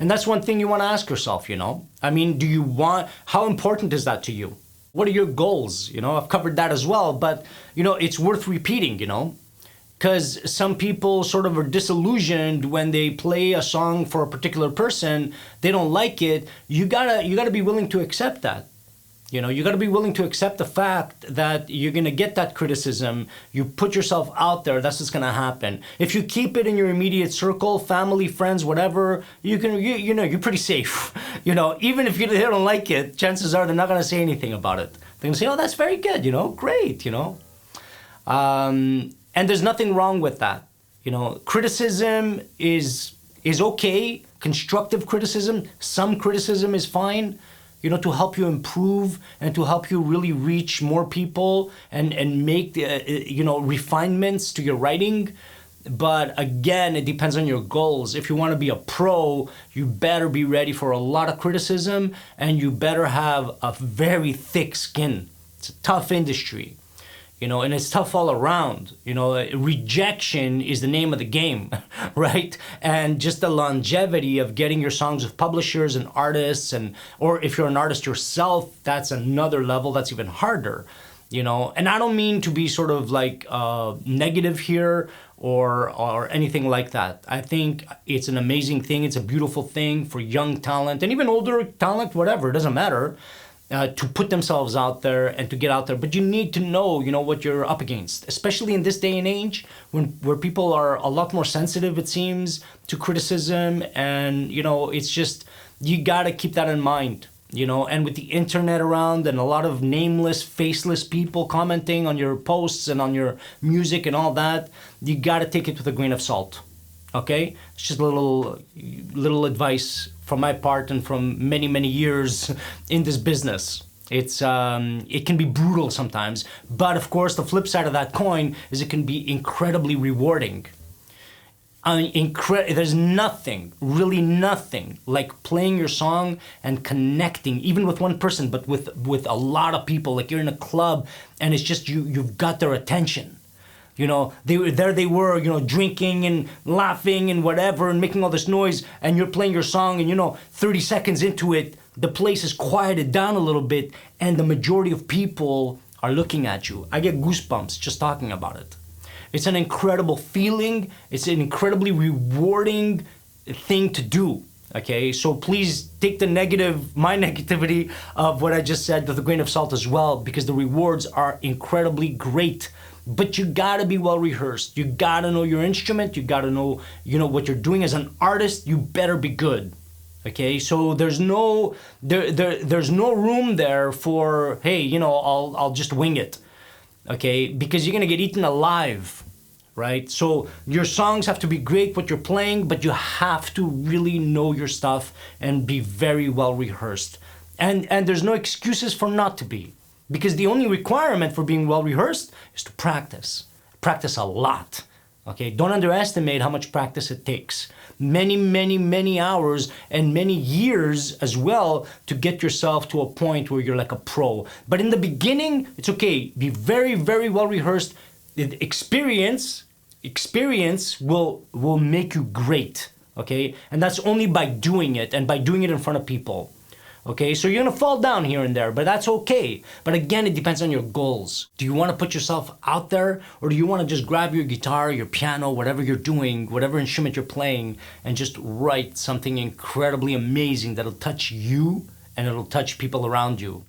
And that's one thing you want to ask yourself, you know? I mean, how important is that to you? What are your goals? You know, I've covered that as well, but, you know, it's worth repeating, you know? Because some people sort of are disillusioned when they play a song for a particular person, they don't like it. You gotta be willing to accept that. You know, you gotta be willing to accept the fact that you're gonna get that criticism. You put yourself out there, that's what's gonna happen. If you keep it in your immediate circle, family, friends, whatever, you know, you're pretty safe. You know, even if they don't like it, chances are they're not gonna say anything about it. They're gonna say, oh, that's very good, you know, great, you know. And there's nothing wrong with that. You know, criticism is okay. Constructive criticism, some criticism is fine, you know, to help you improve and to help you really reach more people and make, you know, refinements to your writing. But again, it depends on your goals. If you want to be a pro, you better be ready for a lot of criticism and you better have a very thick skin. It's a tough industry. You know, and it's tough all around. You know, rejection is the name of the game, right? And just the longevity of getting your songs with publishers and artists, or if you're an artist yourself, that's another level that's even harder. You know, and I don't mean to be sort of like negative here or anything like that. I think it's an amazing thing. It's a beautiful thing for young talent and even older talent, whatever, it doesn't matter. To put themselves out there and to get out there. But you need to know, you know, what you're up against, especially in this day and age where people are a lot more sensitive, it seems, to criticism. And, you know, it's just, you got to keep that in mind, you know, and with the internet around and a lot of nameless, faceless people commenting on your posts and on your music and all that, you got to take it with a grain of salt. Okay? It's just a little advice from my part and from many, many years in this business. It can be brutal sometimes, but of course the flip side of that coin is it can be incredibly rewarding. There's nothing, really nothing, like playing your song and connecting, even with one person, but with a lot of people. Like you're in a club and it's just you've got their attention. You know, they were, you know, drinking and laughing and whatever and making all this noise, and you're playing your song and, you know, 30 seconds into it, the place is quieted down a little bit and the majority of people are looking at you. I get goosebumps just talking about it. It's an incredible feeling. It's an incredibly rewarding thing to do. Okay, so please take my negativity of what I just said with a grain of salt as well, because the rewards are incredibly great. But you gotta be well rehearsed. You gotta know your instrument. You gotta know, you know, what you're doing as an artist. You better be good. Okay, so there's no room there for, hey, you know, I'll just wing it. Okay, because you're gonna get eaten alive. Right? So your songs have to be great what you're playing, but you have to really know your stuff and be very well rehearsed. And there's no excuses for not to be, because the only requirement for being well rehearsed is to practice. Practice a lot. Okay? Don't underestimate how much practice it takes. Many, many, many hours and many years as well to get yourself to a point where you're like a pro. But in the beginning, it's okay. Be very, very well rehearsed. Experience will make you great, okay? And that's only by doing it and by doing it in front of people, okay? So you're gonna fall down here and there, but that's okay. But again, it depends on your goals. Do you wanna put yourself out there, or do you wanna just grab your guitar, your piano, whatever you're doing, whatever instrument you're playing, and just write something incredibly amazing that'll touch you and it'll touch people around you?